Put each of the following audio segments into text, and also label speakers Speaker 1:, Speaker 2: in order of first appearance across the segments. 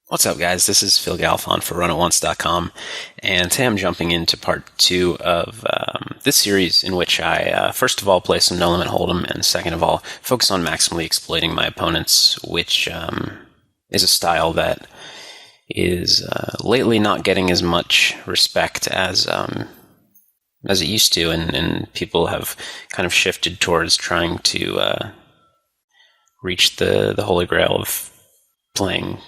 Speaker 1: What's up, guys? This is Phil Galfond for RunAtOnce.com, and today I'm jumping into part 2 of this series in which I, first of all, play some no-limit hold'em, and second of all, focus on maximally exploiting my opponents, which is a style that is lately not getting as much respect as it used to, and people have kind of shifted towards trying to reach the holy grail of playing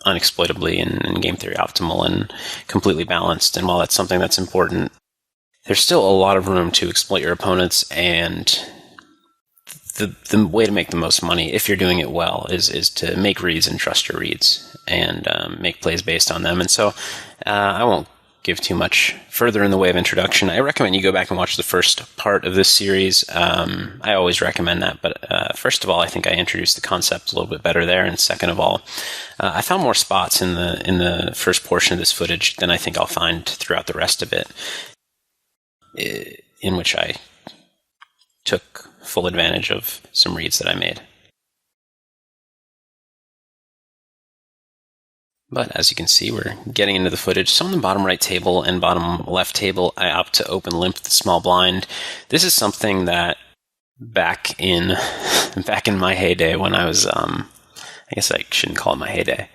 Speaker 1: unexploitably and game theory optimal and completely balanced. And while that's something that's important, there's still a lot of room to exploit your opponents, and the way to make the most money, if you're doing it well, is to make reads and trust your reads and make plays based on them. And so I won't give too much further in the way of introduction. I recommend you go back and watch the first part of this series. I always recommend that, but first of all, I think I introduced the concept a little bit better there, and second of all, I found more spots in the first portion of this footage than I think I'll find throughout the rest of it, in which I took full advantage of some reads that I made. But as you can see, we're getting into the footage. So on the bottom right table and bottom left table, I opt to open limp the small blind. This is something that back in my heyday when I was, I guess I shouldn't call it my heyday,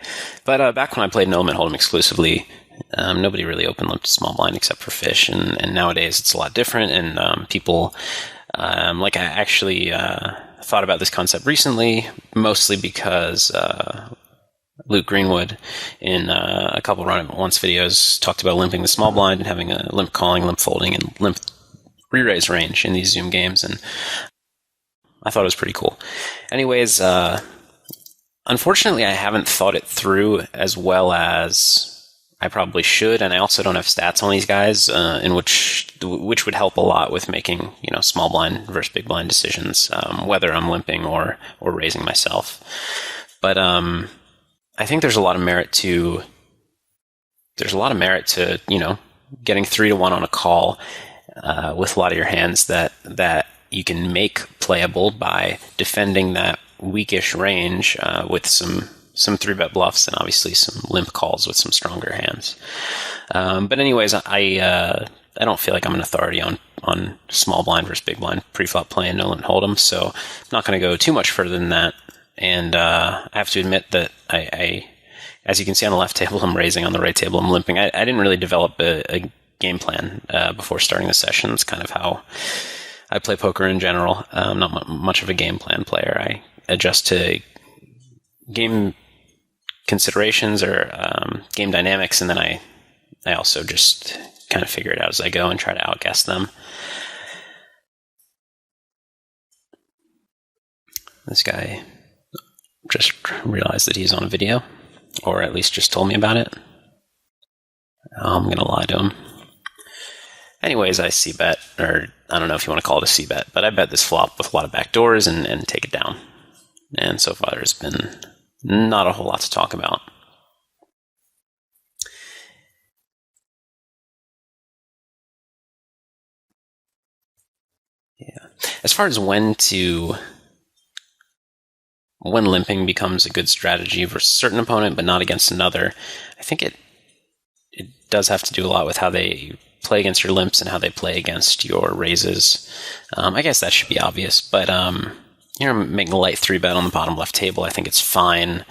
Speaker 1: but back when I played no limit hold'em exclusively, nobody really open limped small blind except for fish, and nowadays it's a lot different, and people, like I actually thought about this concept recently, mostly because Luke Greenwood, in a couple Run It Once videos, talked about limping the small blind and having a limp calling, limp folding, and limp re-raise range in these Zoom games, and I thought it was pretty cool. Anyways, unfortunately, I haven't thought it through as well as I probably should, and I also don't have stats on these guys, in which would help a lot with making small blind versus big blind decisions, whether I'm limping or raising myself. But I think there's a lot of merit to getting 3-1 on a call with a lot of your hands that you can make playable by defending that weakish range with some 3-bet bluffs and obviously some limp calls with some stronger hands. But anyways, I don't feel like I'm an authority on small blind versus big blind pre-flop play and no limit hold'em, so I'm not going to go too much further than that. And I have to admit that I, as you can see on the left table, I'm raising. On the right table, I'm limping. I didn't really develop a game plan before starting the session. It's kind of how I play poker in general. I'm not much of a game plan player. I adjust to game considerations or game dynamics, and then I also just kind of figure it out as I go and try to outguess them. This guy just realized that he's on a video, or at least just told me about it. I'm going to lie to him. Anyways, I c-bet, or I don't know if you want to call it a c-bet, but I bet this flop with a lot of backdoors and take it down. And so far there's been not a whole lot to talk about. Yeah. As far as when limping becomes a good strategy versus a certain opponent, but not against another, I think it does have to do a lot with how they play against your limps and how they play against your raises. I guess that should be obvious, but making a light 3-bet on the bottom left table, I think it's fine.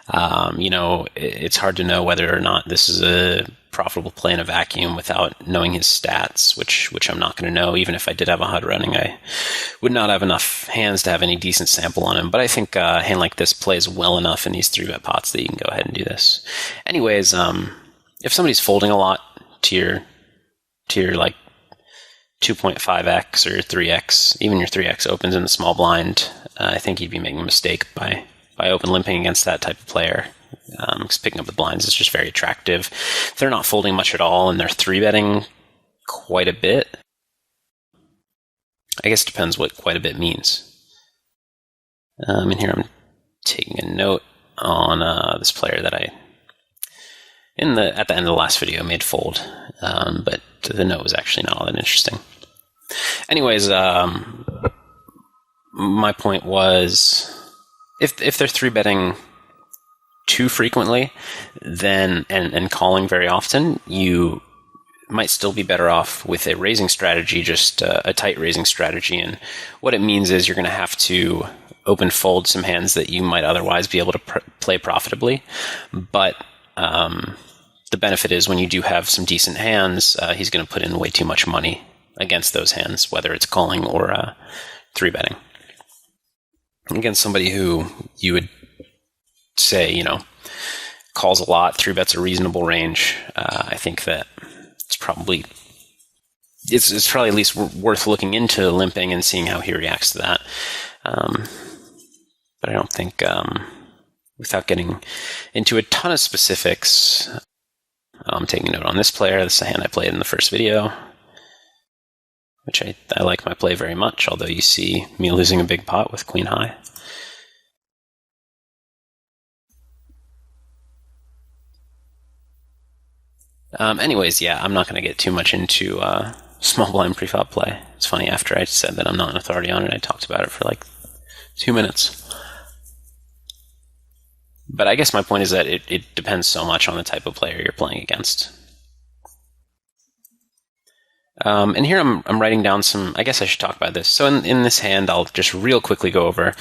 Speaker 1: It's hard to know whether or not this is a profitable play in a vacuum without knowing his stats, which I'm not going to know. Even if I did have a HUD running, I would not have enough hands to have any decent sample on him. But I think a hand like this plays well enough in these 3-bet pots that you can go ahead and do this. Anyways, if somebody's folding a lot to your like 2.5x or 3x, even your 3x opens in the small blind, I think you'd be making a mistake by open limping against that type of player. Because picking up the blinds is just very attractive. If they're not folding much at all and they're 3-betting quite a bit, I guess it depends what quite a bit means. And here I'm taking a note on this player that I, at the end of the last video, made fold, but the note was actually not all that interesting. Anyways, my point was, if they're 3-betting too frequently then and calling very often, you might still be better off with a raising strategy, just a tight raising strategy. And what it means is you're going to have to open fold some hands that you might otherwise be able to play profitably. But the benefit is when you do have some decent hands, he's going to put in way too much money against those hands, whether it's calling or 3-betting. Against somebody who you would say, calls a lot, 3-bets a reasonable range, I think that it's probably at least worth looking into limping and seeing how he reacts to that. But I don't think, without getting into a ton of specifics, I'm taking a note on this player. This is a hand I played in the first video, which I like my play very much, although you see me losing a big pot with queen high. Anyways, yeah, I'm not going to get too much into small blind preflop play. It's funny, after I said that I'm not an authority on it, I talked about it for like 2 minutes. But I guess my point is that it depends so much on the type of player you're playing against. And here I'm writing down some, I guess I should talk about this. So in this hand, I'll just real quickly go over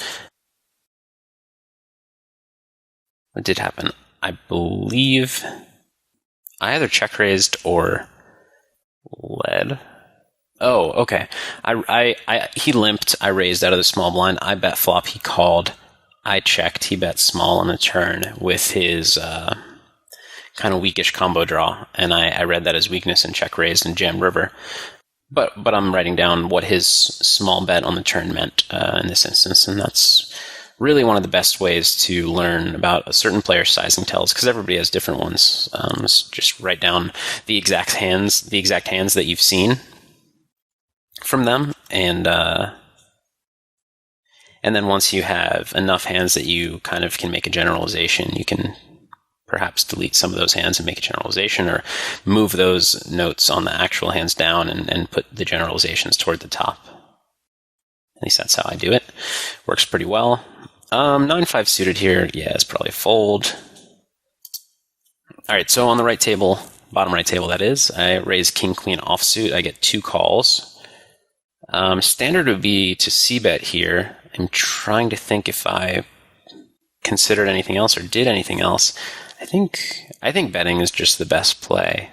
Speaker 1: what did happen. I believe I either check raised or led. Oh, okay. He limped. I raised out of the small blind. I bet flop. He called. I checked. He bet small on the turn with his kind of weakish combo draw, and I read that as weakness and check raised and jammed river. But I'm writing down what his small bet on the turn meant in this instance, and that's really one of the best ways to learn about a certain player's sizing tells, because everybody has different ones. Just write down the exact hands that you've seen from them, and then once you have enough hands that you kind of can make a generalization, you can perhaps delete some of those hands and make a generalization, or move those notes on the actual hands down and put the generalizations toward the top. At least that's how I do it. Works pretty well. 9-5 suited here, yeah, it's probably a fold. Alright, so on the right table, bottom right table that is, I raise king-queen offsuit, I get 2 calls. Standard would be to c-bet here. I'm trying to think if I considered anything else or did anything else. I think betting is just the best play.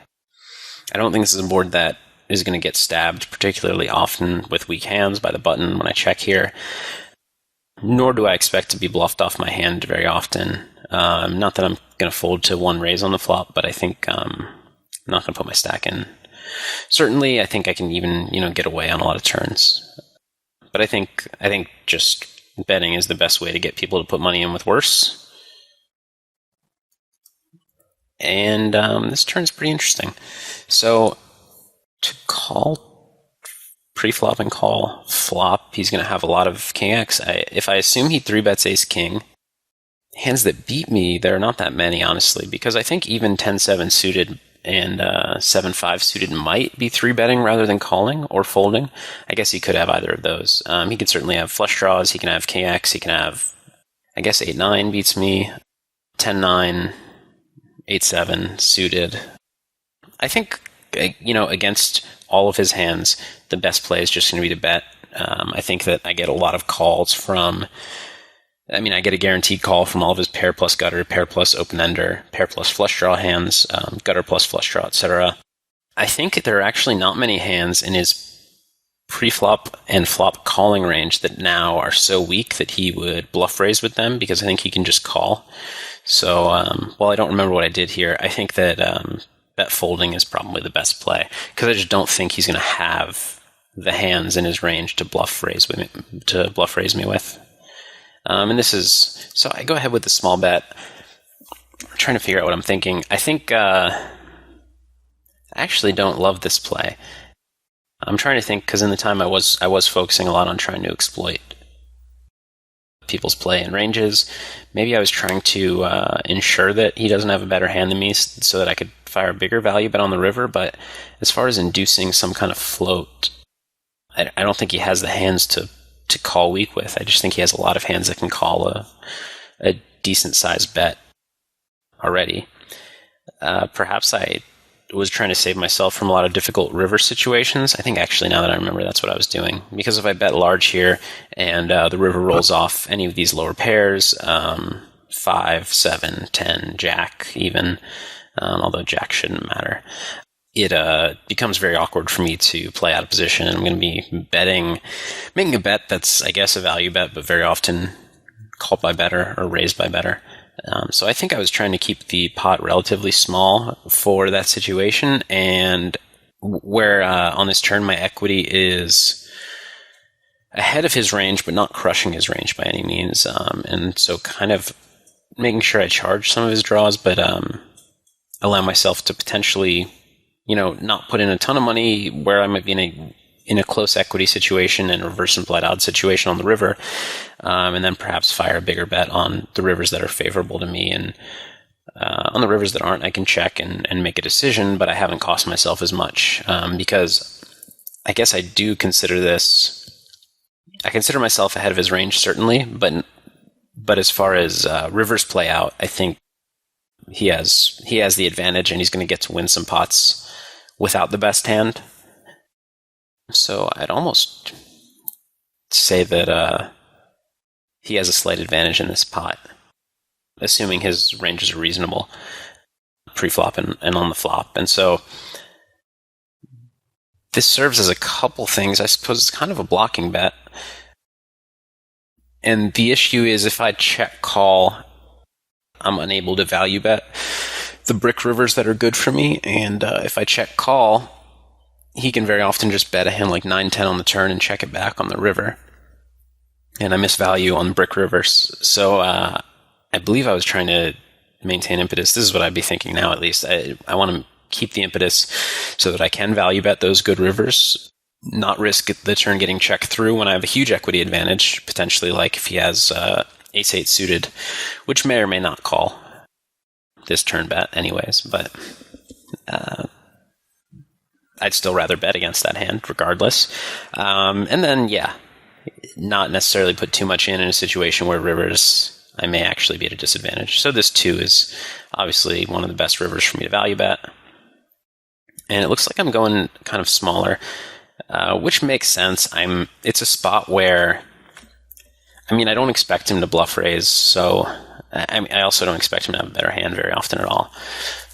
Speaker 1: I don't think this is a board that is going to get stabbed particularly often with weak hands by the button when I check here. Nor do I expect to be bluffed off my hand very often. Not that I'm going to fold to 1 raise on the flop, but I think I'm not going to put my stack in. Certainly, I think I can even get away on a lot of turns. But I think just betting is the best way to get people to put money in with worse. And this turn's pretty interesting. So to call pre-flop and call flop, he's going to have a lot of king X. If I assume he 3-bets ace king, hands that beat me, there are not that many, honestly, because I think even 10-7 suited and 7-5 suited might be 3-betting rather than calling or folding. I guess he could have either of those. He could certainly have flush draws, he can have king X, he can have, I guess 8-9 beats me, 10-9, 8-7 suited. I think, against all of his hands, the best play is just going to be to bet. I think that I get a lot of calls from, I get a guaranteed call from all of his pair plus gutter, pair plus open-ender, pair plus flush draw hands, gutter plus flush draw, etc. I think there are actually not many hands in his pre-flop and flop calling range that now are so weak that he would bluff raise with them, because I think he can just call. So, while I don't remember what I did here, I think that bet folding is probably the best play, because I just don't think he's going to have the hands in his range to bluff raise me with. And this is, so I go ahead with the small bet. I'm trying to figure out what I'm thinking. I think I actually don't love this play. I'm trying to think, because in the time I was focusing a lot on trying to exploit people's play and ranges. Maybe I was trying to ensure that he doesn't have a better hand than me so that I could fire a bigger value bet on the river. But as far as inducing some kind of float, I don't think he has the hands to call weak with. I just think he has a lot of hands that can call a decent sized bet. already. Perhaps I was trying to save myself from a lot of difficult river situations. I think actually, now that I remember, that's what I was doing. Because if I bet large here and the river rolls off any of these lower pairs, 5, 7, 10, jack even, although jack shouldn't matter, it becomes very awkward for me to play out of position. And I'm going to be making a bet that's, I guess, a value bet, but very often called by better or raised by better. So I think I was trying to keep the pot relatively small for that situation, and where on this turn my equity is ahead of his range, but not crushing his range by any means, and so kind of making sure I charge some of his draws, but allow myself to potentially, not put in a ton of money where I might be in a close equity situation and reverse implied odds situation on the river, and then perhaps fire a bigger bet on the rivers that are favorable to me. And on the rivers that aren't, I can check and make a decision, but I haven't cost myself as much, because I guess I do consider I consider myself ahead of his range, certainly, but as far as rivers play out, I think he has the advantage, and he's going to get to win some pots without the best hand. So I'd almost say that he has a slight advantage in this pot, assuming his ranges are reasonable pre-flop and on the flop. And so this serves as a couple things. I suppose it's kind of a blocking bet. And the issue is if I check call, I'm unable to value bet the brick rivers that are good for me. And if I check call, he can very often just bet a hand like 9-10 on the turn and check it back on the river. And I miss value on brick rivers. So I believe I was trying to maintain impetus. This is what I'd be thinking now, at least. I want to keep the impetus so that I can value bet those good rivers, not risk the turn getting checked through when I have a huge equity advantage, potentially like if he has ace-8 suited, which may or may not call this turn bet anyways, but I'd still rather bet against that hand regardless. And then, not necessarily put too much in a situation where rivers, I may actually be at a disadvantage. So this 2 is obviously one of the best rivers for me to value bet. And it looks like I'm going kind of smaller, which makes sense. It's a spot where, I don't expect him to bluff raise, so I also don't expect him to have a better hand very often at all.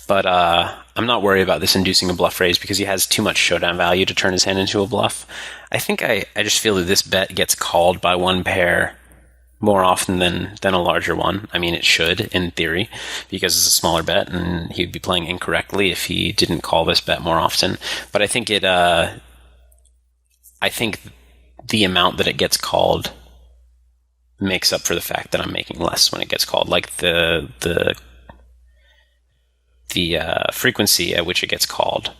Speaker 1: But I'm not worried about this inducing a bluff raise because he has too much showdown value to turn his hand into a bluff. I think I just feel that this bet gets called by one pair more often than a larger one. It should, in theory, because it's a smaller bet, and he'd be playing incorrectly if he didn't call this bet more often. But I think I think the amount that it gets called makes up for the fact that I'm making less when it gets called. Like the frequency at which it gets called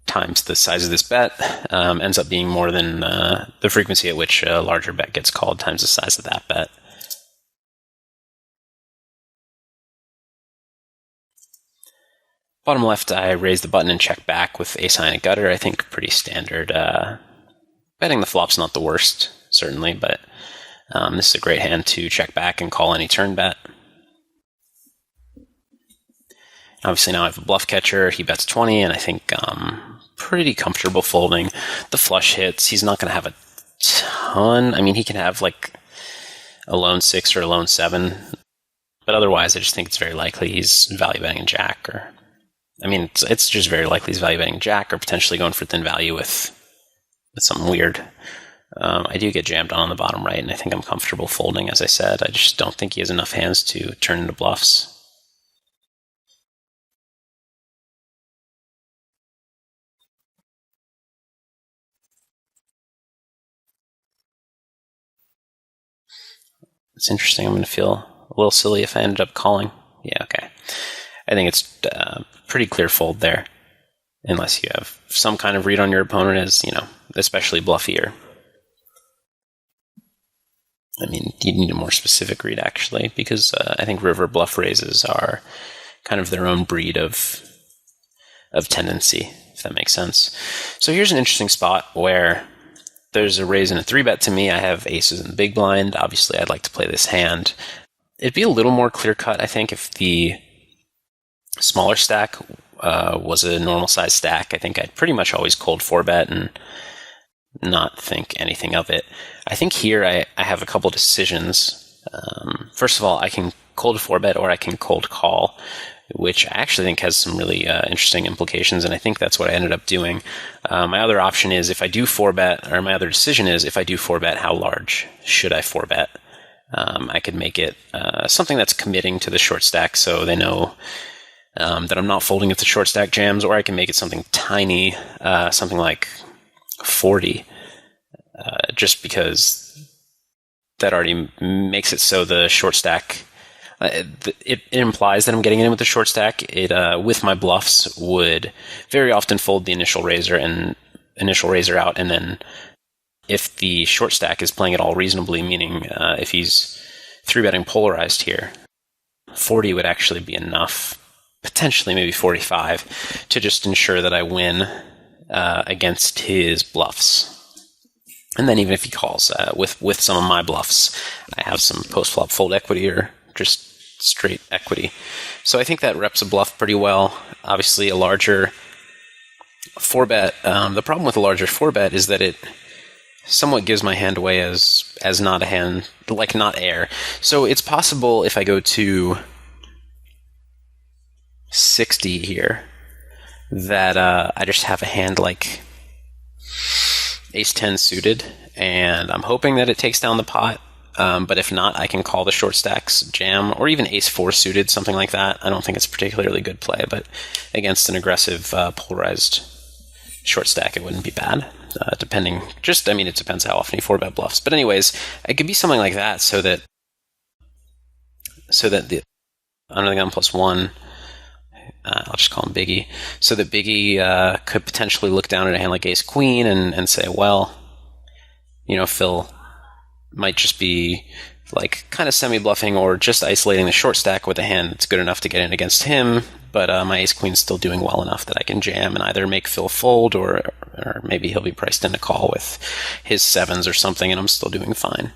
Speaker 1: times the size of this bet ends up being more than the frequency at which a larger bet gets called times the size of that bet. Bottom left, I raise the button and check back with ace-high and a gutter. I think pretty standard. Betting the flop's not the worst, certainly, but this is a great hand to check back and call any turn bet. Obviously now I have a bluff catcher. He bets 20, and I think pretty comfortable folding. The flush hits. He's not going to have a ton. He can have like a lone 6 or a lone 7, but otherwise I just think it's very likely he's value betting a jack, or it's just very likely he's value betting a jack, or potentially going for thin value with something weird. I do get jammed on the bottom right, and I think I'm comfortable folding, as I said. I just don't think he has enough hands to turn into bluffs. It's interesting. I'm going to feel a little silly if I ended up calling. Yeah, okay. I think it's pretty clear fold there, unless you have some kind of read on your opponent as, especially bluffier. You need a more specific read, actually, because I think river bluff raises are kind of their own breed of tendency, if that makes sense. So here's an interesting spot where there's a raise and a 3-bet to me. I have aces in the big blind. Obviously, I'd like to play this hand. it'd be a little more clear-cut, I think, if the smaller stack was a normal size stack. I think I'd pretty much always cold 4-bet and not think anything of it. I think here I have a couple decisions. First of all, I can cold 4-bet or I can cold call, which I actually think has some really interesting implications, and I think that's what I ended up doing. My other option is if I do 4-bet, or my other decision is if I do 4-bet, how large should I 4-bet? I could make it something that's committing to the short stack so they know that I'm not folding if the short stack jams, or I can make it something tiny, something like 40, just because that already makes it so the short stack, it implies that I'm getting in with the short stack. It, with my bluffs, would very often fold the initial raiser out, and then if the short stack is playing it all reasonably, meaning if he's 3-betting polarized here, 40 would actually be enough, potentially maybe 45, to just ensure that I win against his bluffs. And then even if he calls with some of my bluffs, I have some post-flop fold equity or just straight equity. So I think that reps a bluff pretty well. Obviously, a larger 4-bet. The problem with a larger 4-bet is that it somewhat gives my hand away as not a hand, like not air. So it's possible if I go to 60 here that I just have a hand like Ace-10 suited, and I'm hoping that it takes down the pot. But if not, I can call the short stacks jam, or even Ace-4 suited, something like that. I don't think it's a particularly good play, but against an aggressive polarized short stack, it wouldn't be bad. It depends how often you 4-bet bluffs. But anyways, it could be something like that, so that the under the gun +1, I'll just call him Biggie, so that Biggie could potentially look down at a hand like Ace-Queen and say, well, Phil might just be like kind of semi-bluffing or just isolating the short stack with a hand that's good enough to get in against him, but my Ace-Queen's still doing well enough that I can jam and either make Phil fold or maybe he'll be priced in a call with his 7s or something and I'm still doing fine.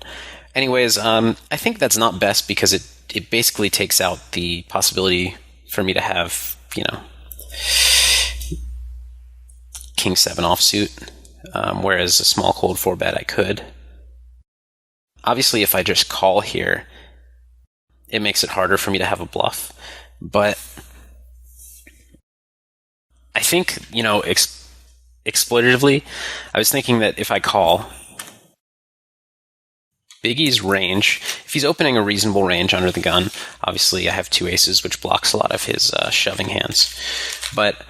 Speaker 1: Anyways, I think that's not best because it basically takes out the possibility for me to have, King 7 offsuit, whereas a small cold 4-bet I could. Obviously, if I just call here, it makes it harder for me to have a bluff. But I think, exploitatively, I was thinking that if I call, Biggie's range, if he's opening a reasonable range under the gun, obviously I have 2 aces, which blocks a lot of his shoving hands. But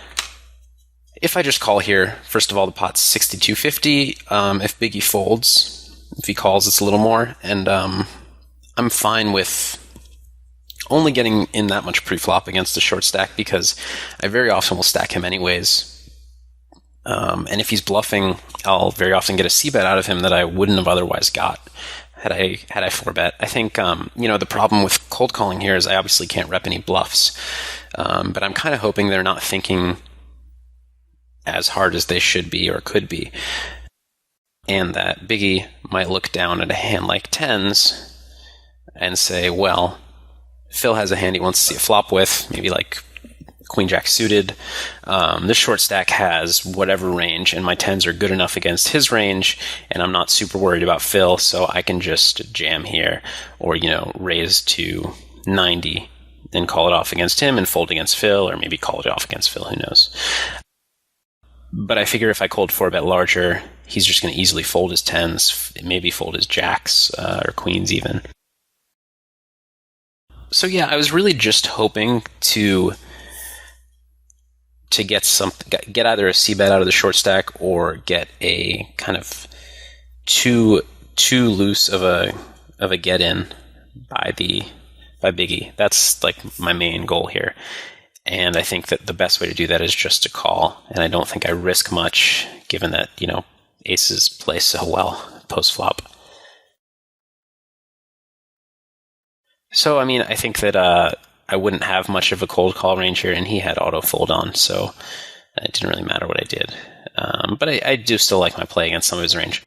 Speaker 1: if I just call here, first of all, the pot's 6250. If Biggie folds, if he calls, it's a little more, and I'm fine with only getting in that much pre-flop against the short stack because I very often will stack him anyways. And if he's bluffing, I'll very often get a c-bet out of him that I wouldn't have otherwise got had I 4-bet. I think the problem with cold calling here is I obviously can't rep any bluffs, but I'm kind of hoping they're not thinking as hard as they should be or could be, and that Biggie might look down at a hand like 10s and say, well, Phil has a hand he wants to see a flop with, maybe like Queen Jack suited. This short stack has whatever range, and my 10s are good enough against his range, and I'm not super worried about Phil, so I can just jam here, or, raise to 90 and call it off against him and fold against Phil, or maybe call it off against Phil, who knows. But I figure if I cold 4-bet larger, he's just going to easily fold his 10s, maybe fold his jacks, or queens even. So yeah, I was really just hoping to get either a c-bet out of the short stack or get a kind of too loose of a get in by Biggie. That's like my main goal here. And I think that the best way to do that is just to call. And I don't think I risk much given that, aces play so well post-flop. So, I think that I wouldn't have much of a cold call range here, and he had auto fold on, so it didn't really matter what I did. But I do still like my play against some of his range.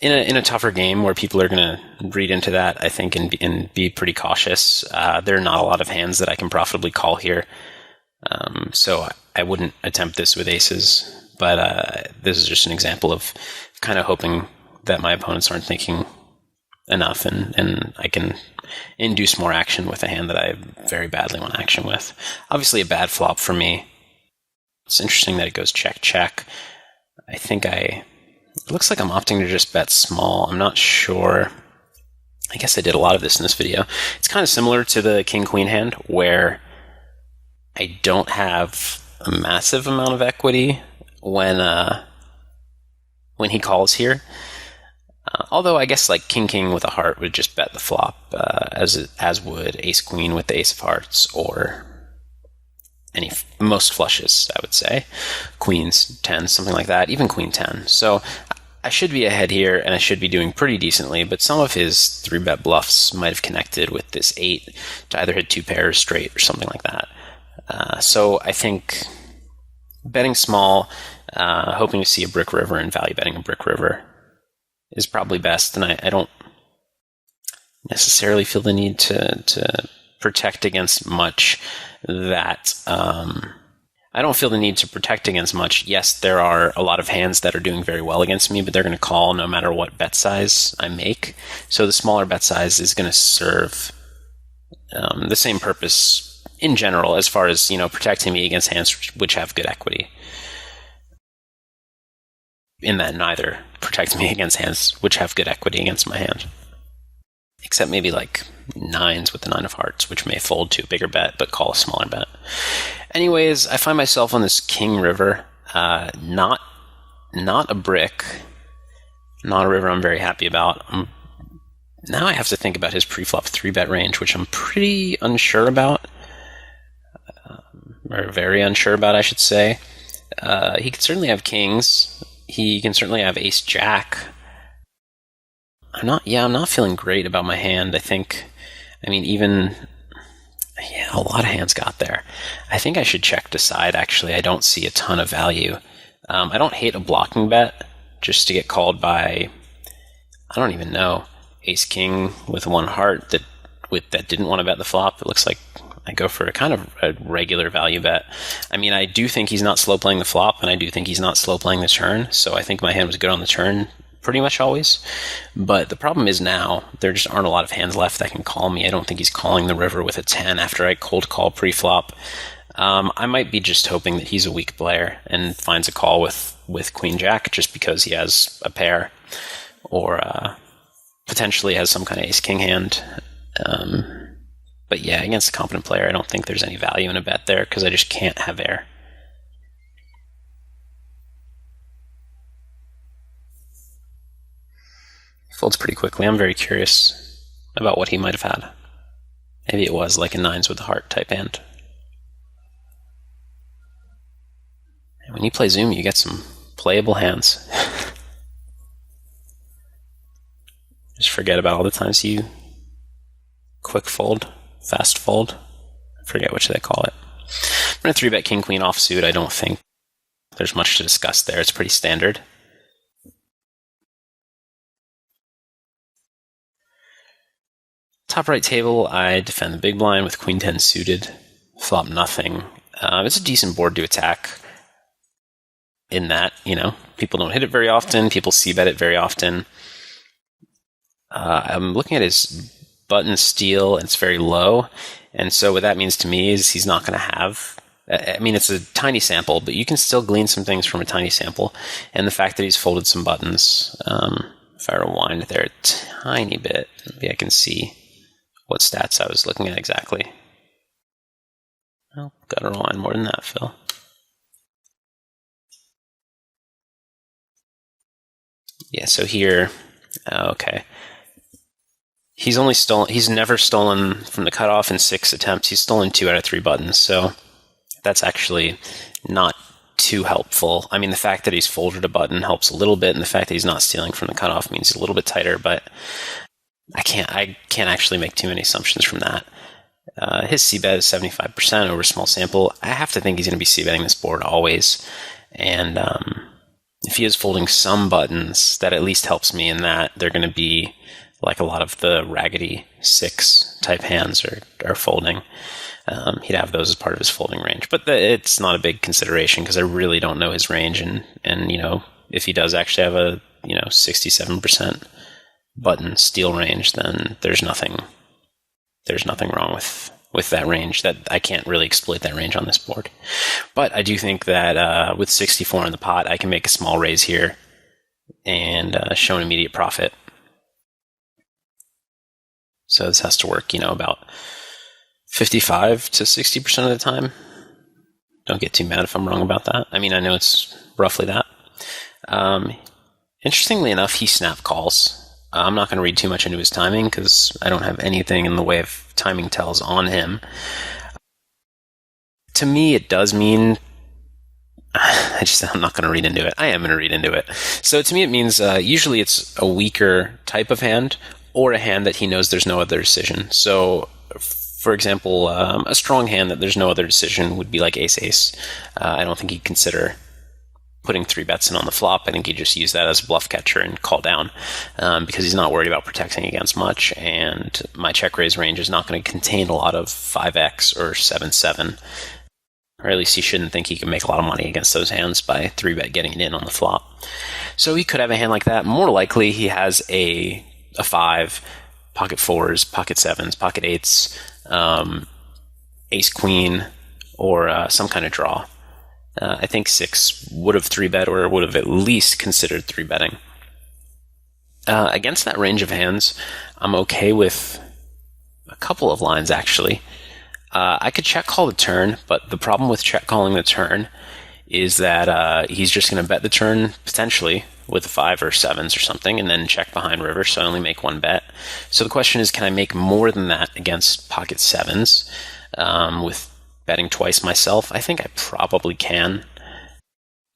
Speaker 1: in a tougher game where people are going to read into that, I think, and be pretty cautious. There are not a lot of hands that I can profitably call here. So I wouldn't attempt this with aces, but this is just an example of kind of hoping that my opponents aren't thinking enough, and I can induce more action with a hand that I very badly want action with. Obviously a bad flop for me. It's interesting that it goes check, check. It looks like I'm opting to just bet small. I'm not sure. I guess I did a lot of this in this video. It's kind of similar to the king-queen hand, where I don't have a massive amount of equity when he calls here. Although I guess like king-king with a heart would just bet the flop, as would ace-queen with the ace of hearts, or most flushes, I would say. Queens, 10, something like that, even queen 10. So I should be ahead here, and I should be doing pretty decently, but some of his 3-bet bluffs might have connected with this 8 to either hit 2 pairs straight or something like that. So I think betting small, hoping to see a brick river and value betting a brick river is probably best, and I don't necessarily feel the need to protect against much that I don't feel the need to protect against much. Yes, there are a lot of hands that are doing very well against me, but they're going to call no matter what bet size I make. So the smaller bet size is going to serve the same purpose in general, as far as, protecting me against hands which have good equity. In that neither protect me against hands which have good equity against my hand. Except maybe like 9s with the 9 of hearts, which may fold to a bigger bet, but call a smaller bet. Anyways, I find myself on this king river. Not a brick. Not a river I'm very happy about. Now I have to think about his pre-flop 3-bet range, which I'm pretty unsure about. Or very unsure about, I should say. He can certainly have kings. He can certainly have ace-jack. I'm not feeling great about my hand. A lot of hands got there. I think I should check to side, actually. I don't see a ton of value. I don't hate a blocking bet just to get called by, I don't even know, ace-king with 1 heart that didn't want to bet the flop. It looks like I go for a regular value bet. I do think he's not slow playing the flop, and I do think he's not slow playing the turn, so I think my hand was good on the turn pretty much always. But the problem is now there just aren't a lot of hands left that can call me. I don't think he's calling the river with a 10 after I cold call pre-flop. I might be just hoping that he's a weak player and finds a call with queen jack just because he has a pair, or potentially has some kind of ace king hand. But yeah, against a competent player, I don't think there's any value in a bet there because I just can't have air. Folds pretty quickly. I'm very curious about what he might have had. Maybe it was like a 9s with a heart type hand. And when you play Zoom, you get some playable hands. Just forget about all the times you quick fold, fast fold. I forget which they call it. I'm going to 3-bet king-queen offsuit. I don't think there's much to discuss there. It's pretty standard. Top right table, I defend the big blind with queen 10 suited, flop nothing. It's a decent board to attack in that, people don't hit it very often, people c-bet it very often. I'm looking at his button steal, and it's very low, and so what that means to me is he's not going to have... it's a tiny sample, but you can still glean some things from a tiny sample, and the fact that he's folded some buttons, if I rewind there a tiny bit, maybe I can see what stats I was looking at exactly. Well, gotta rewind more than that, Phil. Yeah, so here, okay. He's never stolen from the cutoff in 6 attempts. He's stolen 2 out of 3 buttons, so that's actually not too helpful. The fact that he's folded a button helps a little bit, and the fact that he's not stealing from the cutoff means he's a little bit tighter, but I can't actually make too many assumptions from that. His c-bet is 75% over a small sample. I have to think he's going to be c-betting this board always. And, if he is folding some buttons, that at least helps me in that they're going to be like a lot of the raggedy 6 type hands are folding. He'd have those as part of his folding range, but it's not a big consideration because I really don't know his range, and if he does actually have a 67% button steal range, then there's nothing wrong with that range. That I can't really exploit that range on this board. But I do think that with 64 in the pot, I can make a small raise here and show an immediate profit. So this has to work, about 55 to 60% of the time. Don't get too mad if I'm wrong about that. I mean, I know it's roughly that. Interestingly enough, he snap calls. I'm not going to read too much into his timing because I don't have anything in the way of timing tells on him. To me, it does mean... I'm not going to read into it. I am going to read into it. So to me, it means usually it's a weaker type of hand or a hand that he knows there's no other decision. So, for example, a strong hand that there's no other decision would be like ace-ace. I don't think he'd consider putting 3 bets in on the flop. I think he'd just use that as a bluff catcher and call down because he's not worried about protecting against much, and my check raise range is not going to contain a lot of 5x or 7-7, or at least he shouldn't think he can make a lot of money against those hands by 3-bet getting it in on the flop. So he could have a hand like that. More likely he has a 5, pocket 4s, pocket 7s, pocket 8s, ace queen, or some kind of draw. I think 6 would have 3-bet or would have at least considered 3-betting. Against that range of hands, I'm okay with a couple of lines, actually. I could check call the turn, but the problem with check calling the turn is that he's just going to bet the turn, potentially, with a 5 or 7s or something, and then check behind river, so I only make 1 bet. So the question is, can I make more than that against pocket 7s with betting twice myself? I think I probably can.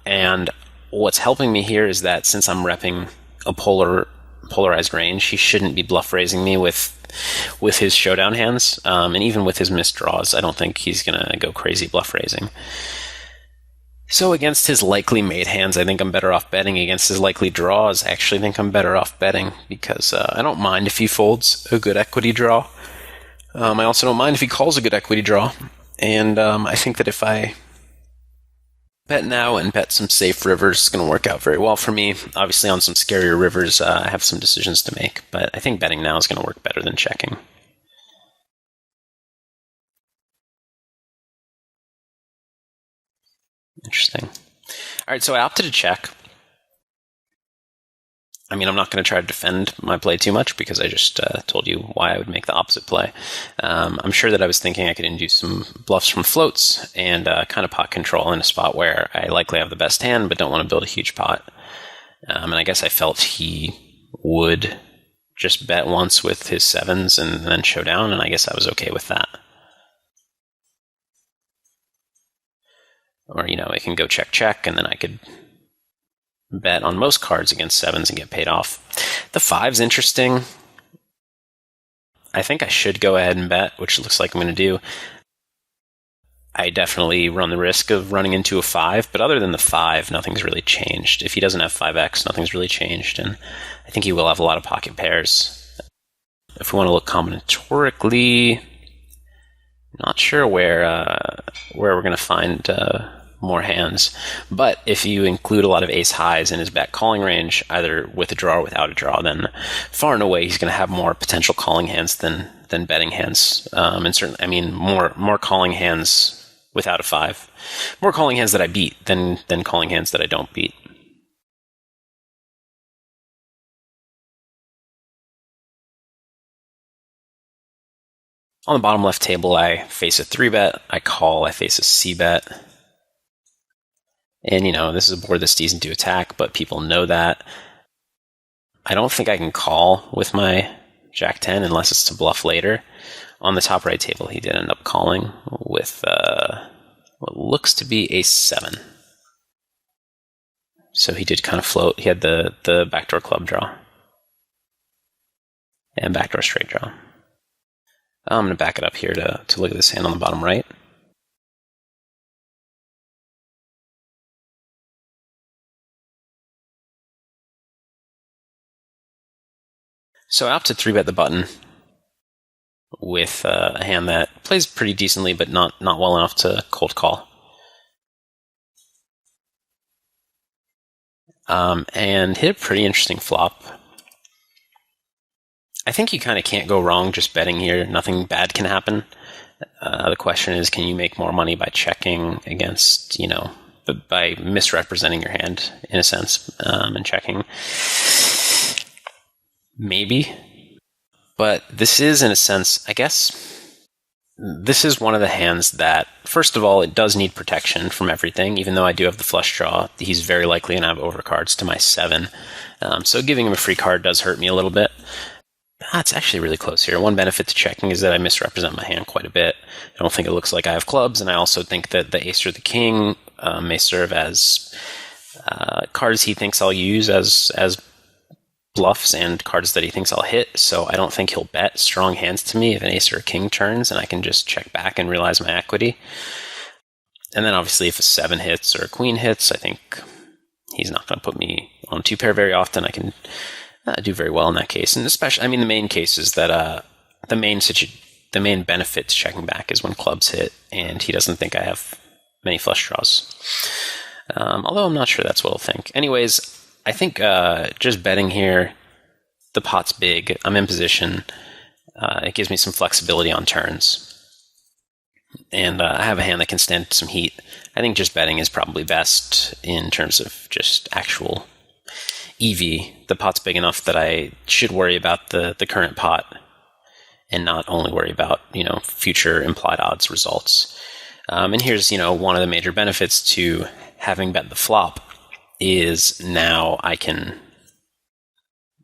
Speaker 1: And what's helping me here is that since I'm repping a polarized range, he shouldn't be bluff raising me with his showdown hands. And even with his missed draws, I don't think he's going to go crazy bluff raising. So against his likely made hands, I think I'm better off betting. Against his likely draws, I actually think I'm better off betting because I don't mind if he folds a good equity draw. I also don't mind if he calls a good equity draw. And I think that if I bet now and bet some safe rivers, it's going to work out very well for me. Obviously, on some scarier rivers, I have some decisions to make. But I think betting now is going to work better than checking. Interesting. All right, so I opted to check. I mean, I'm not going to try to defend my play too much because I just told you why I would make the opposite play. I'm sure that I was thinking I could induce some bluffs from floats and kind of pot control in a spot where I likely have the best hand but don't want to build a huge pot. And I guess I felt he would just bet once with his 7s and then show down, and I guess I was okay with that. Or, it can go check, and then I could bet on most cards against 7s and get paid off. The 5's interesting. I think I should go ahead and bet, which looks like I'm going to do. I definitely run the risk of running into a 5, but other than the 5, nothing's really changed. If he doesn't have 5x, nothing's really changed, and I think he will have a lot of pocket pairs. If we want to look combinatorically, not sure where we're going to find more hands, but if you include a lot of ace highs in his bet calling range, either with a draw or without a draw, then far and away he's going to have more potential calling hands than betting hands. And certainly, more calling hands without a 5, more calling hands that I beat than calling hands that I don't beat. On the bottom left table, I face a 3-bet, I call, I face a c-bet. And, this is a board that's decent to attack, but people know that. I don't think I can call with my Jack 10 unless it's to bluff later. On the top right table, he did end up calling with what looks to be ace 7. So he did kind of float. He had the backdoor club draw and backdoor straight draw. I'm going to back it up here to look at this hand on the bottom right. So I opt to 3-bet the button with a hand that plays pretty decently, but not well enough to cold call. And hit a pretty interesting flop. I think you kind of can't go wrong just betting here. Nothing bad can happen. The question is, can you make more money by checking against, by misrepresenting your hand, in a sense, and checking? Maybe. But this is, in a sense, I guess, this is one of the hands that, first of all, it does need protection from everything. Even though I do have the flush draw, he's very likely going to have overcards to my 7. So giving him a free card does hurt me a little bit. It's actually really close here. One benefit to checking is that I misrepresent my hand quite a bit. I don't think it looks like I have clubs, and I also think that the ace or the king may serve as cards he thinks I'll use as bluffs and cards that he thinks I'll hit, so I don't think he'll bet strong hands to me if an ace or a king turns, and I can just check back and realize my equity. And then obviously if a 7 hits or a queen hits, I think he's not going to put me on 2-pair very often. I can do very well in that case. And especially, the main case is that the main benefit to checking back is when clubs hit, and he doesn't think I have many flush draws. Although I'm not sure that's what he'll think. Anyways, I think just betting here, the pot's big, I'm in position, it gives me some flexibility on turns. And I have a hand that can stand some heat. I think just betting is probably best in terms of just actual EV. The pot's big enough that I should worry about the current pot and not only worry about, future implied odds results. And here's, one of the major benefits to having bet the flop is now I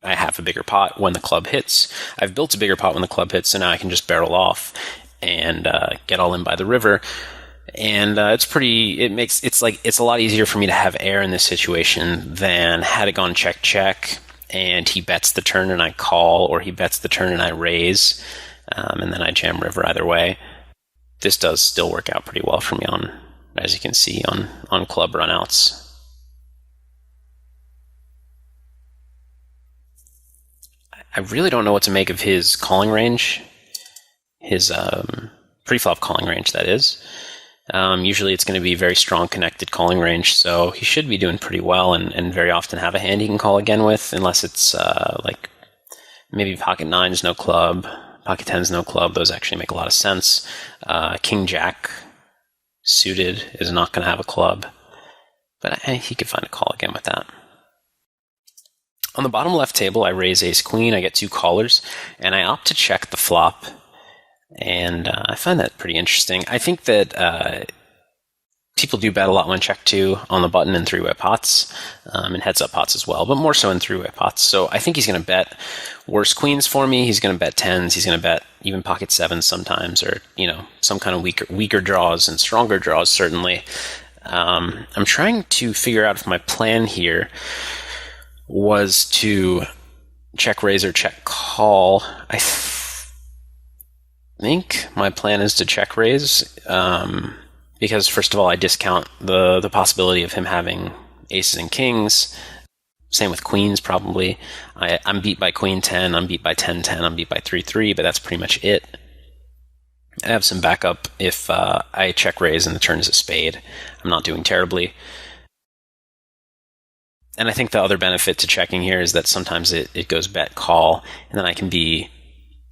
Speaker 1: have a bigger pot when the club hits. I've built a bigger pot when the club hits, so now I can just barrel off and get all in by the river. And it's a lot easier for me to have air in this situation than had it gone check, and he bets the turn and I call, or he bets the turn and I raise, and then I jam river either way. This does still work out pretty well for me as you can see, on club runouts. I really don't know what to make of his calling range, his pre-flop calling range, that is. Usually it's going to be very strong connected calling range, so he should be doing pretty well and very often have a hand he can call again with, unless it's like maybe pocket 9's no club, pocket 10's no club. Those actually make a lot of sense. King Jack suited is not going to have a club, but he could find a call again with that. On the bottom left table, I raise ace queen, I get 2 callers, and I opt to check the flop. And I find that pretty interesting. I think that people do bet a lot when check 2 on the button in 3-way pots, and heads-up pots as well, but more so in 3-way pots. So I think he's going to bet worse queens for me. He's going to bet 10s. He's going to bet even pocket 7s sometimes, or some kind of weaker draws and stronger draws, certainly. I'm trying to figure out if my plan here was to check raise or check call. I think my plan is to check raise, because first of all, I discount the possibility of him having aces and kings. Same with queens, probably. I'm beat by queen 10, I'm beat by 10-10, I'm beat by 3-3, but that's pretty much it. I have some backup if I check raise and the turn is a spade. I'm not doing terribly. And I think the other benefit to checking here is that sometimes it goes bet call, and then I can be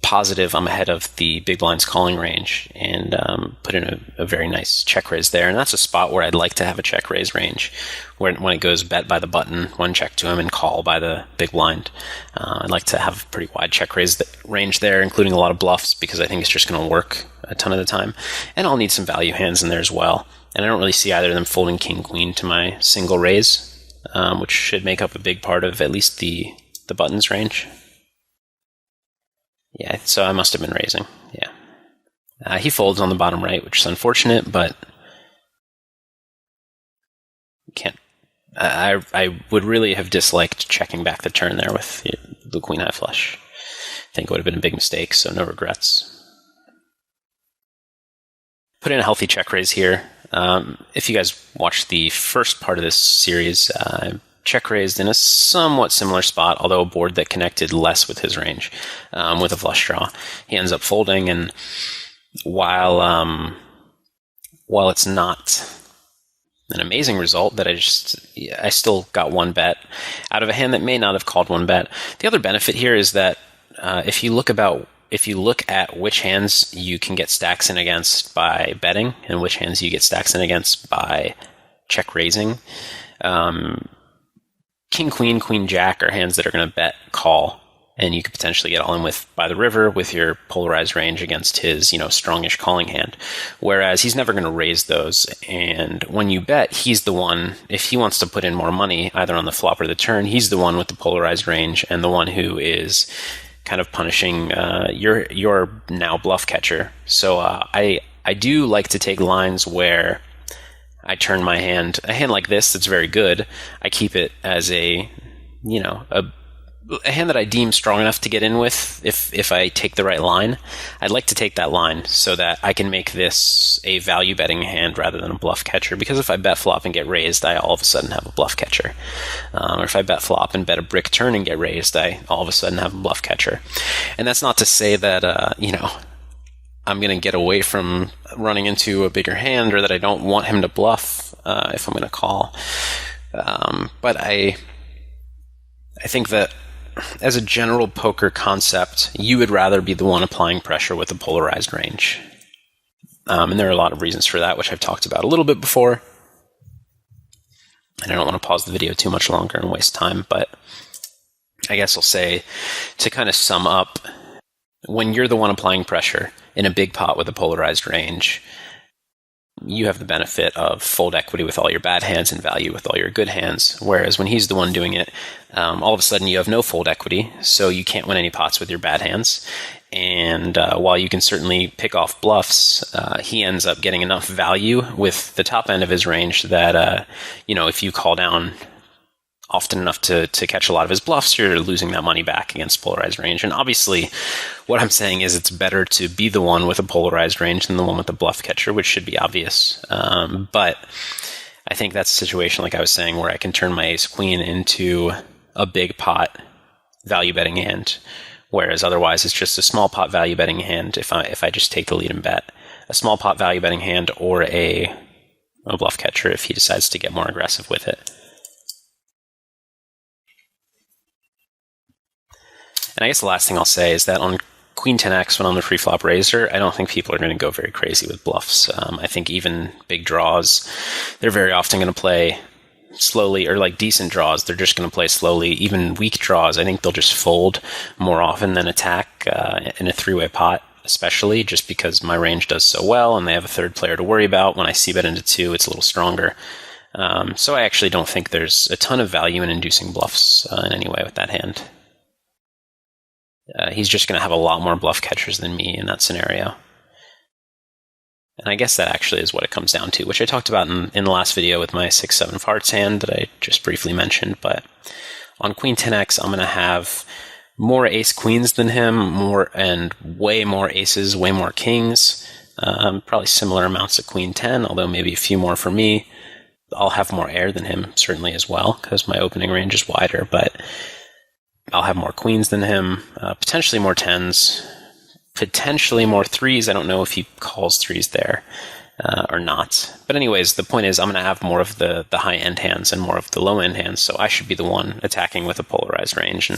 Speaker 1: positive I'm ahead of the big blind's calling range and put in a very nice check raise there. And that's a spot where I'd like to have a check raise range, when it goes bet by the button, one check to him, and call by the big blind. I'd like to have a pretty wide check raise range there, including a lot of bluffs, because I think it's just going to work a ton of the time. And I'll need some value hands in there as well. And I don't really see either of them folding king queen to my single raise, which should make up a big part of at least the buttons range. Yeah, so I must have been raising. Yeah. He folds on the bottom right, which is unfortunate, but can't. I would really have disliked checking back the turn there with the queen high flush. I think it would have been a big mistake, so no regrets. Put in a healthy check raise here. If you guys watched the first part of this series, I check raised in a somewhat similar spot, although a board that connected less with his range, with a flush draw. He ends up folding, and while it's not an amazing result that I still got one bet out of a hand that may not have called one bet. The other benefit here is that if you look at which hands you can get stacks in against by betting and which hands you get stacks in against by check raising, king, queen, queen, jack are hands that are going to bet call, and you could potentially get all in with by the river with your polarized range against his, strongish calling hand. Whereas he's never going to raise those. And when you bet, he's the one, if he wants to put in more money, either on the flop or the turn, he's the one with the polarized range and the one who is kind of punishing your now bluff catcher. So I do like to take lines where I turn my hand, a hand like this that's very good, I keep it as a hand that I deem strong enough to get in with if I take the right line. I'd like to take that line so that I can make this a value betting hand rather than a bluff catcher, because if I bet flop and get raised, I all of a sudden have a bluff catcher. Or if I bet flop and bet a brick turn and get raised, I all of a sudden have a bluff catcher. And that's not to say that, I'm going to get away from running into a bigger hand, or that I don't want him to bluff if I'm going to call. But I think that as a general poker concept, you would rather be the one applying pressure with a polarized range. And there are a lot of reasons for that, which I've talked about a little bit before. And I don't want to pause the video too much longer and waste time, but I guess I'll say, to kind of sum up, when you're the one applying pressure in a big pot with a polarized range, you have the benefit of fold equity with all your bad hands and value with all your good hands. Whereas when he's the one doing it, all of a sudden you have no fold equity, so you can't win any pots with your bad hands. And while you can certainly pick off bluffs, he ends up getting enough value with the top end of his range that, if you call down often enough to catch a lot of his bluffs, you're losing that money back against polarized range. And obviously, what I'm saying is it's better to be the one with a polarized range than the one with the bluff catcher, which should be obvious. But I think that's a situation, like I was saying, where I can turn my ace-queen into a big pot value betting hand, whereas otherwise it's just a small pot value betting hand if I just take the lead and bet. A small pot value betting hand or a bluff catcher if he decides to get more aggressive with it. And I guess the last thing I'll say is that on Queen 10x, when on the pre-flop raiser, I don't think people are going to go very crazy with bluffs. I think even big draws, they're very often going to play slowly, or like decent draws, they're just going to play slowly. Even weak draws, I think they'll just fold more often than attack in a three-way pot, especially just because my range does so well and they have a third player to worry about. When I c-bet into two, it's a little stronger. So I actually don't think there's a ton of value in inducing bluffs in any way with that hand. He's just going to have a lot more bluff catchers than me in that scenario. And I guess that actually is what it comes down to, which I talked about in the last video with my 6-7 of hearts hand that I just briefly mentioned. But on Queen 10x, I'm going to have more ace-queens than him, and way more aces, way more kings. Probably similar amounts of Queen 10, although maybe a few more for me. I'll have more air than him, certainly, as well, because my opening range is wider, but I'll have more queens than him, potentially more tens, potentially more threes. I don't know if he calls threes there or not. But anyways, the point is I'm going to have more of the high-end hands and more of the low-end hands, so I should be the one attacking with a polarized range.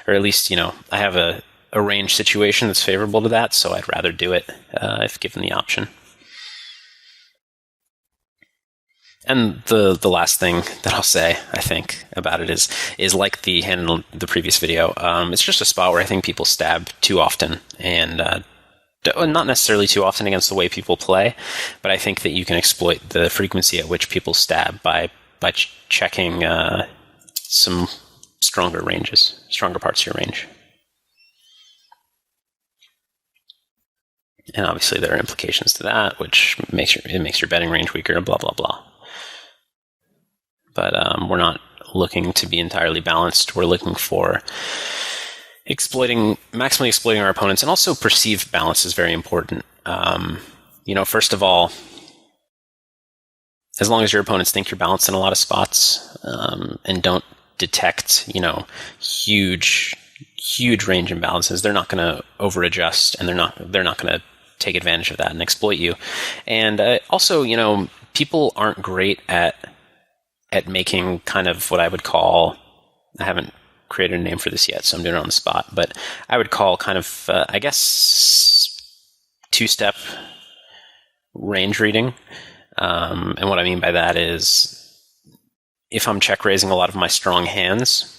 Speaker 1: Or at least, I have a range situation that's favorable to that, so I'd rather do it if given the option. And the last thing that I'll say, I think, about it is like the hand in the previous video. It's just a spot where I think people stab too often, and not necessarily too often against the way people play, but I think that you can exploit the frequency at which people stab by checking some stronger parts of your range. And obviously there are implications to that, which makes your betting range weaker, blah, blah, blah. But we're not looking to be entirely balanced. We're looking for maximally exploiting our opponents, and also perceived balance is very important. First of all, as long as your opponents think you're balanced in a lot of spots, and don't detect, huge range imbalances, they're not going to over adjust, and they're not going to take advantage of that and exploit you. And also, people aren't great at making kind of what I would call, I haven't created a name for this yet, so I'm doing it on the spot, but I would call kind of, I guess, two-step range reading. And what I mean by that is, if I'm check raising a lot of my strong hands,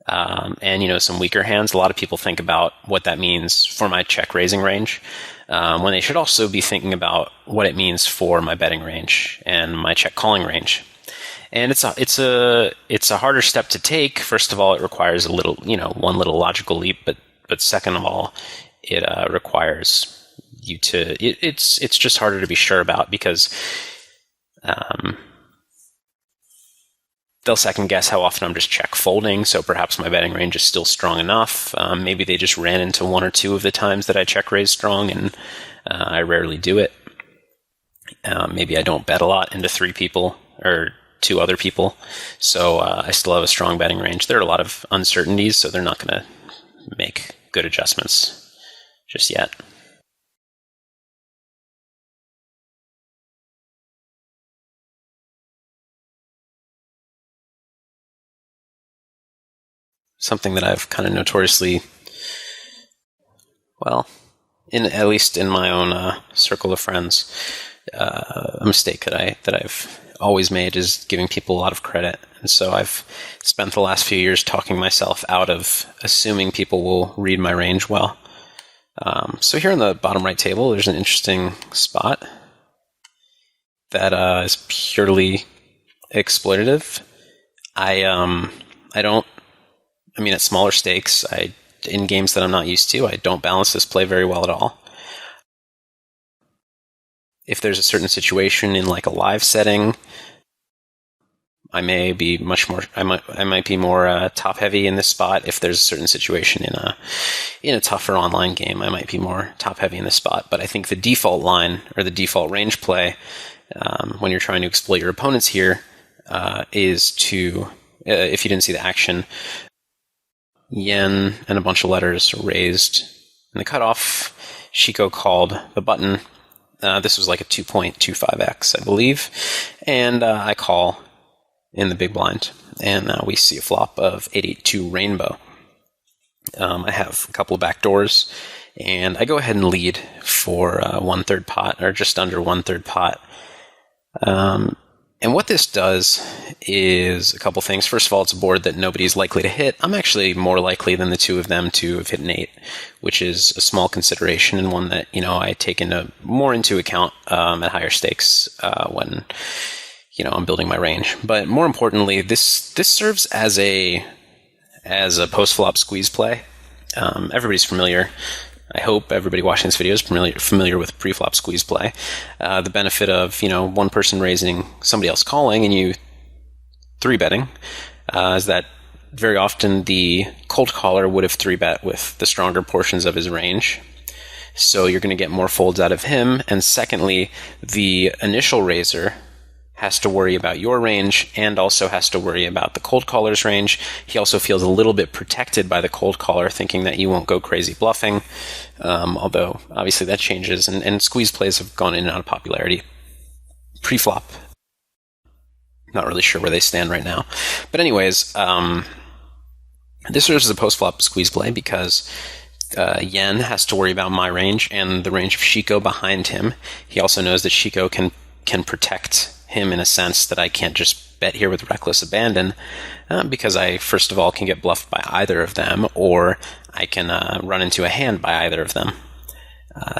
Speaker 1: and some weaker hands, a lot of people think about what that means for my check raising range, when they should also be thinking about what it means for my betting range and my check calling range. And it's a harder step to take. First of all, it requires a little, one little logical leap, but second of all, it requires you to, it's just harder to be sure about, because they'll second guess how often I'm just check folding, so perhaps my betting range is still strong enough. Maybe they just ran into one or two of the times that I check raise strong, and I rarely do it. Maybe I don't bet a lot into three people or two other people, so I still have a strong betting range. There are a lot of uncertainties, so they're not going to make good adjustments just yet. Something that I've kind of notoriously, well, at least in my own circle of friends, a mistake that I've always made is giving people a lot of credit. And so I've spent the last few years talking myself out of assuming people will read my range well. So here in the bottom right table, there's an interesting spot that is purely exploitative. At smaller stakes, in games that I'm not used to, I don't balance this play very well at all. If there's a certain situation in like a live setting, I may be I might be more top heavy in this spot. If there's a certain situation in a tougher online game, I might be more top heavy in this spot. But I think the default line, or the default range play, when you're trying to exploit your opponents here, is to, if you didn't see the action, yen and a bunch of letters raised in the cutoff. Shiko called the button. This was like a 2.25x, I believe. And I call in the big blind. And we see a flop of 882 rainbow. I have a couple of back doors. And I go ahead and lead for 1/3 pot, or just under 1/3 pot. And what this does is a couple things. First of all, it's a board that nobody's likely to hit. I'm actually more likely than the two of them to have hit an 8, which is a small consideration, and one that, I take more into account at higher stakes when, I'm building my range. But more importantly, this serves as a post-flop squeeze play. Everybody's familiar. I hope everybody watching this video is familiar with pre-flop squeeze play. The benefit of, one person raising, somebody else calling, and you 3-betting, is that very often the cold caller would have 3-bet with the stronger portions of his range. So you're going to get more folds out of him. And secondly, the initial raiser has to worry about your range and also has to worry about the cold caller's range. He also feels a little bit protected by the cold caller, thinking that you won't go crazy bluffing, although obviously that changes, and squeeze plays have gone in and out of popularity pre-flop. Not really sure where they stand right now. But anyways, this serves as a post-flop squeeze play because Yen has to worry about my range and the range of Shiko behind him. He also knows that Shiko can protect him in a sense that I can't just bet here with reckless abandon, because I, first of all, can get bluffed by either of them, or I can run into a hand by either of them.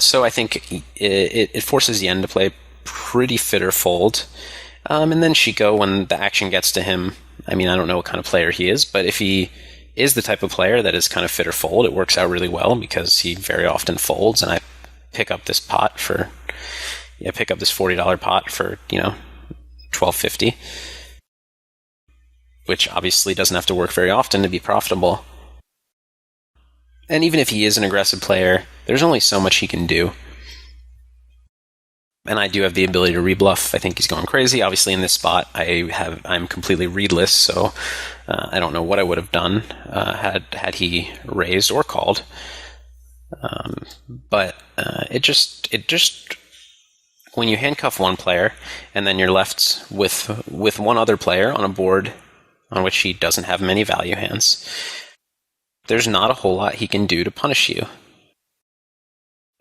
Speaker 1: So I think it forces Yen to play pretty fit or fold. And then Shiko, when the action gets to him, I don't know what kind of player he is, but if he is the type of player that is kind of fit or fold, it works out really well because he very often folds, and I pick up this pot for, pick up this $40 pot for, $12.50, which obviously doesn't have to work very often to be profitable. And even if he is an aggressive player, there's only so much he can do. And I do have the ability to rebluff. I think he's going crazy. Obviously, in this spot, I'm completely readless, so I don't know what I would have done had he raised or called. But it just when you handcuff one player and then you're left with one other player on a board on which he doesn't have many value hands, there's not a whole lot he can do to punish you,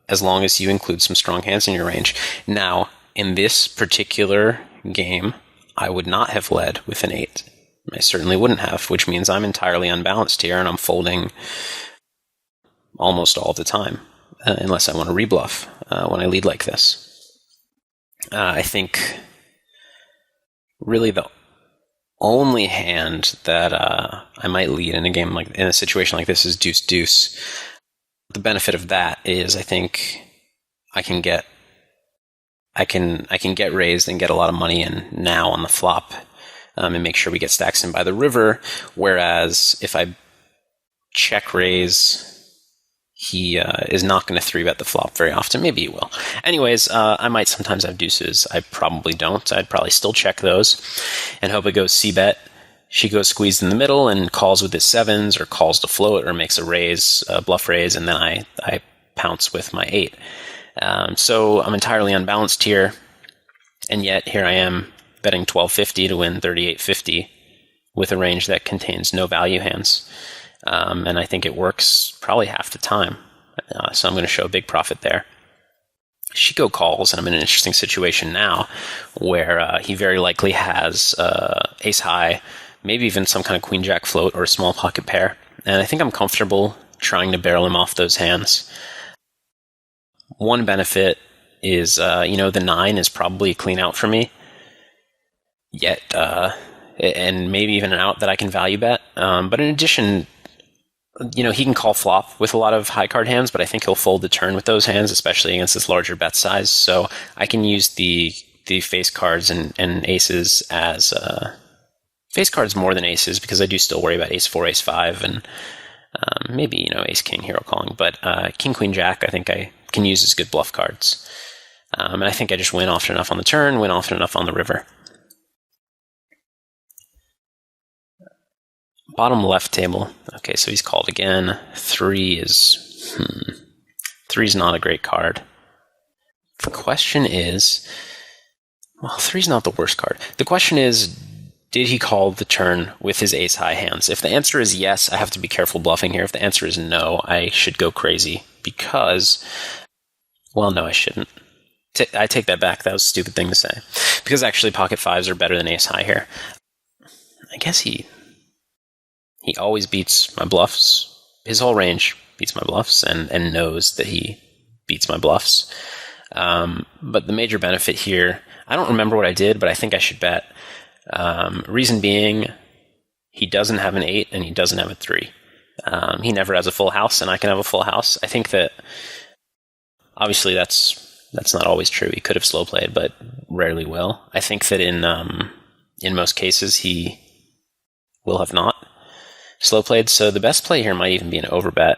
Speaker 1: as long as you include some strong hands in your range. Now, in this particular game, I would not have led with an 8. I certainly wouldn't have, which means I'm entirely unbalanced here, and I'm folding almost all the time, unless I want to rebluff when I lead like this. I think really the only hand that I might lead in a situation like this is deuce-deuce. The benefit of that is I think I can get raised and get a lot of money in now on the flop, and make sure we get stacks in by the river. Whereas if I check raise, he is not going to 3-bet the flop very often. Maybe he will. Anyways, I might sometimes have deuces. I probably don't. I'd probably still check those and hope it goes c-bet. She goes squeezed in the middle and calls with his 7s, or calls to float, or makes a raise, bluff raise, and then I pounce with my 8. So I'm entirely unbalanced here, and yet here I am betting 1250 to win 3850 with a range that contains no value hands. And I think it works probably half the time. So I'm going to show a big profit there. Shiko calls, and I'm in an interesting situation now where he very likely has ace high, maybe even some kind of queen jack float or a small pocket pair. And I think I'm comfortable trying to barrel him off those hands. One benefit is, the 9 is probably a clean out for me. Yet, and maybe even an out that I can value bet. But in addition, he can call flop with a lot of high card hands, but I think he'll fold the turn with those hands, especially against this larger bet size. So I can use the face cards and aces as face cards more than aces, because I do still worry about ace 4, ace 5, and maybe ace king hero calling. But king queen jack, I think I can use as good bluff cards, and I think I just win often enough on the turn, win often enough on the river. Bottom left table. Okay, so he's called again. 3 is not a great card. The question is, well, 3's not the worst card. The question is, did he call the turn with his ace high hands? If the answer is yes, I have to be careful bluffing here. If the answer is no, I should go crazy, because, well, no, I shouldn't. I take that back. That was a stupid thing to say, because actually pocket 5s are better than ace high here. I guess he always beats my bluffs. His whole range beats my bluffs, and knows that he beats my bluffs. But the major benefit here, I don't remember what I did, but I think I should bet. Reason being, he doesn't have an 8 and he doesn't have a 3. He never has a full house, and I can have a full house. I think that obviously that's not always true. He could have slow played, but rarely will. I think that in most cases he will have not slow played. So the best play here might even be an overbet.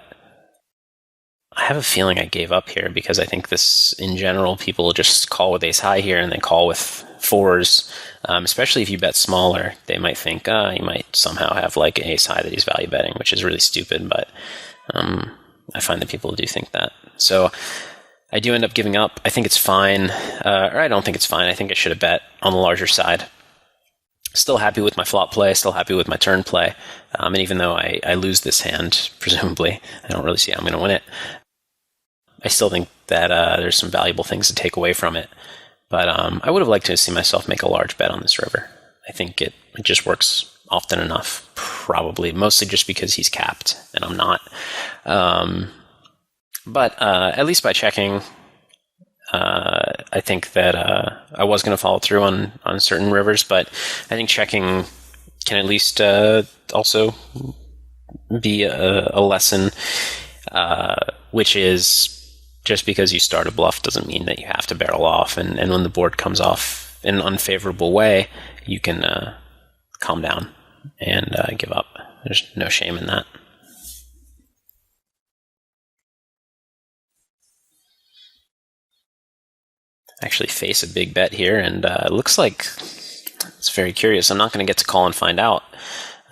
Speaker 1: I have a feeling I gave up here, because I think this, in general, people just call with ace high here and they call with 4s. Especially if you bet smaller, they might think, he might somehow have like an ace high that he's value betting, which is really stupid, but I find that people do think that. So I do end up giving up. I think it's fine, or I don't think it's fine. I think I should have bet on the larger side. Still happy with my flop play, still happy with my turn play, and even though I lose this hand, presumably, I don't really see how I'm going to win it. I still think that there's some valuable things to take away from it, but I would have liked to see myself make a large bet on this river. I think it just works often enough, probably, mostly just because he's capped and I'm not. But at least by checking, I think that I was going to follow through on certain rivers, but I think checking can at least also be a lesson, which is just because you start a bluff doesn't mean that you have to barrel off, and when the board comes off in an unfavorable way, you can calm down and give up. There's no shame in that. actually face a big bet here, and it looks like it's very curious. I'm not going to get to call and find out.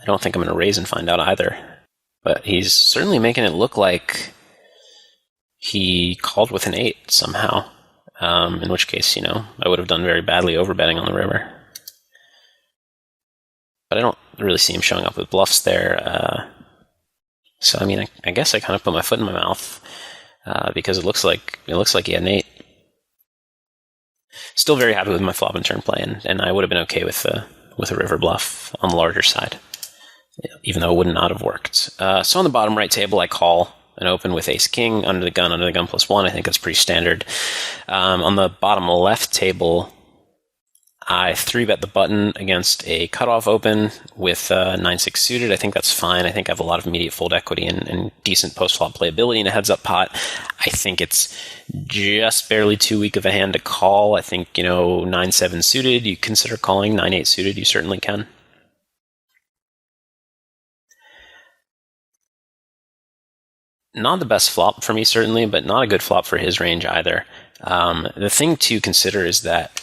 Speaker 1: I don't think I'm going to raise and find out either. But he's certainly making it look like he called with an 8 somehow. In which case, I would have done very badly overbetting on the river. But I don't really see him showing up with bluffs there. So, I guess I kind of put my foot in my mouth because it looks like he had an 8. Still very happy with my flop and turn play, and I would have been okay with a river bluff on the larger side, even though it would not have worked. So on the bottom right table, I call and open with ace-king under the gun +1. I think that's pretty standard. On the bottom left table, I 3-bet the button against a cutoff open with 9-6 suited. I think that's fine. I think I have a lot of immediate fold equity and decent post-flop playability in a heads-up pot. I think it's just barely too weak of a hand to call. I think, 9-7 suited, you consider calling. 9-8 suited, you certainly can. Not the best flop for me, certainly, but not a good flop for his range either. The thing to consider is that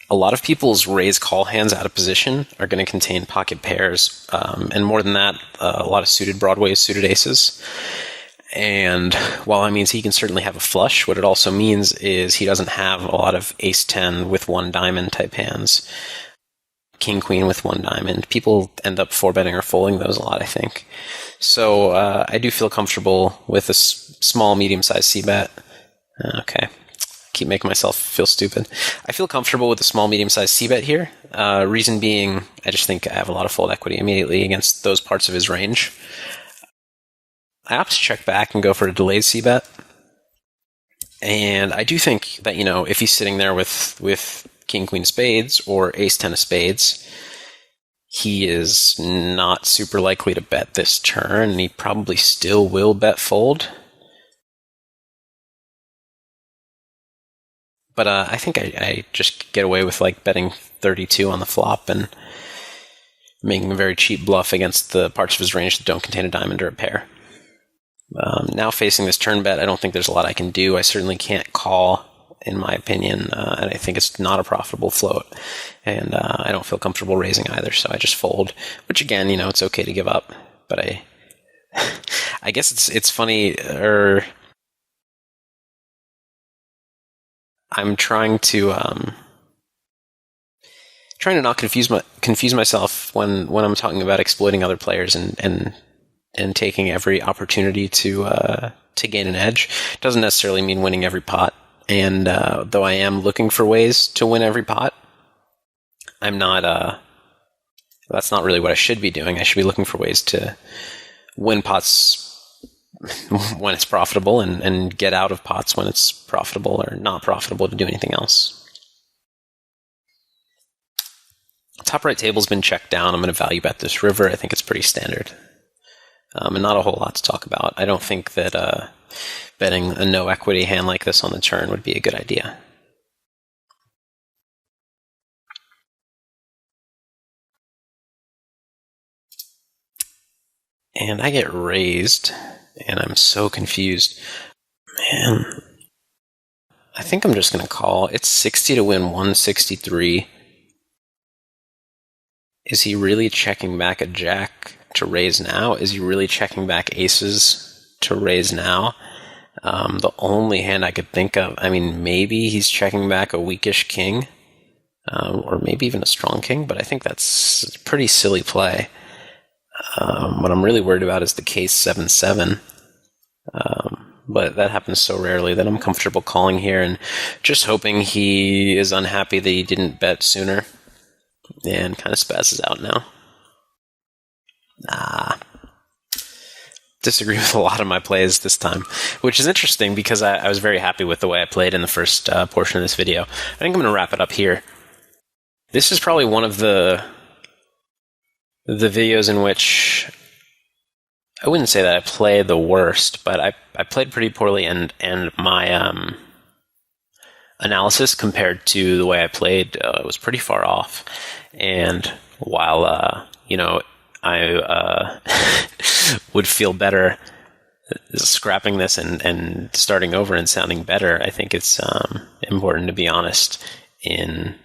Speaker 1: a lot of people's raise call hands out of position are going to contain pocket pairs, and more than that, a lot of suited broadways, suited aces. And while that means he can certainly have a flush, what it also means is he doesn't have a lot of ace-10 with 1 diamond type hands. King-queen with 1 diamond. People end up 4-betting or folding those a lot, I think. So I do feel comfortable with a small, medium-sized c-bet. Okay. Keep making myself feel stupid. I feel comfortable with a small, medium-sized c-bet here. Reason being, I just think I have a lot of fold equity immediately against those parts of his range. I opt to check back and go for a delayed c-bet. And I do think that, if he's sitting there with king-queen spades or ace-10 of spades, he is not super likely to bet this turn, and he probably still will bet fold. But I think I just get away with betting 32 on the flop and making a very cheap bluff against the parts of his range that don't contain a diamond or a pair. Now facing this turn bet, I don't think there's a lot I can do. I certainly can't call, in my opinion, and I think it's not a profitable float. And I don't feel comfortable raising either, so I just fold. Which again, it's okay to give up, but I guess it's funny, I'm trying to not confuse myself when I'm talking about exploiting other players and taking every opportunity to gain an edge. It doesn't necessarily mean winning every pot. And though I am looking for ways to win every pot, I'm not. That's not really what I should be doing. I should be looking for ways to win pots when it's profitable and get out of pots when it's profitable or not profitable to do anything else. Top right table's been checked down. I'm going to value bet this river. I think it's pretty standard. And not a whole lot to talk about. I don't think that betting a no equity hand like this on the turn would be a good idea. And I get raised, and I'm so confused. Man, I think I'm just going to call. It's 60 to win 163. Is he really checking back a jack to raise now? Is he really checking back aces to raise now? The only hand I could think of, maybe he's checking back a weakish king, or maybe even a strong king, but I think that's a pretty silly play. What I'm really worried about is the case 7-7, but that happens so rarely that I'm comfortable calling here and just hoping he is unhappy that he didn't bet sooner and kind of spazzes out now. Disagree with a lot of my plays this time, which is interesting because I was very happy with the way I played in the first portion of this video. I think I'm going to wrap it up here. This is probably one of the videos in which I wouldn't say that I play the worst, but I played pretty poorly, and my analysis compared to the way I played was pretty far off. And while I would feel better scrapping this and starting over and sounding better, I think it's important to be honest in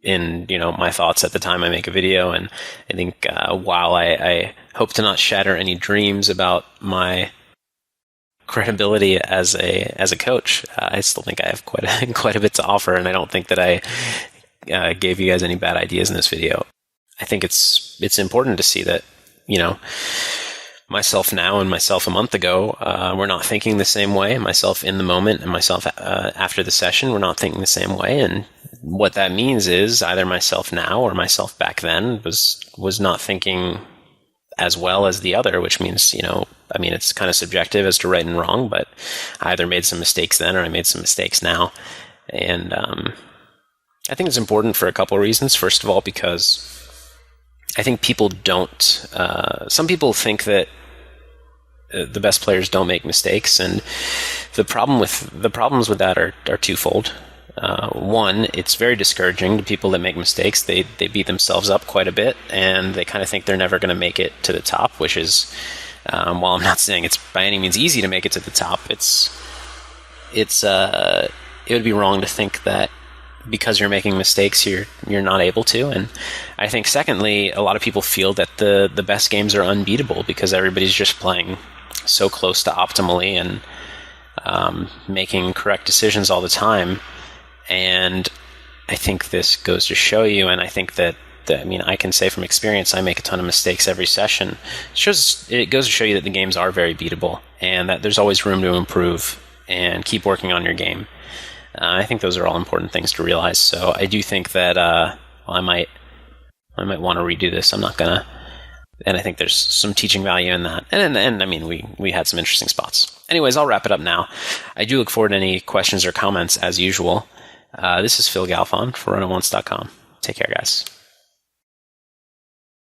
Speaker 1: my thoughts at the time I make a video. And I think while I hope to not shatter any dreams about my credibility as a coach, I still think I have quite a bit to offer, and I don't think that I gave you guys any bad ideas in this video. I think it's important to see that myself now and myself a month ago, we're not thinking the same way. Myself in the moment and myself after the session, we're not thinking the same way. And what that means is either myself now or myself back then was not thinking as well as the other, which means, it's kind of subjective as to right and wrong, but I either made some mistakes then or I made some mistakes now. And I think it's important for a couple of reasons. First of all, because I think people don't. Some people think that the best players don't make mistakes, and the problems with that are twofold. One, it's very discouraging to people that make mistakes. They beat themselves up quite a bit, and they kind of think they're never going to make it to the top. Which is, while I'm not saying it's by any means easy to make it to the top, it would be wrong to think that because you're making mistakes, you're not able to. And I think secondly, a lot of people feel that the best games are unbeatable because everybody's just playing so close to optimally and making correct decisions all the time. And I think this goes to show you, and I think that I can say from experience, I make a ton of mistakes every session. It goes to show you that the games are very beatable and that there's always room to improve and keep working on your game. I think those are all important things to realize. So I do think that I might want to redo this. I'm not gonna, and I think there's some teaching value in that. And we had some interesting spots. Anyways, I'll wrap it up now. I do look forward to any questions or comments as usual. This is Phil Galfond for runotonce.com. Take care, guys.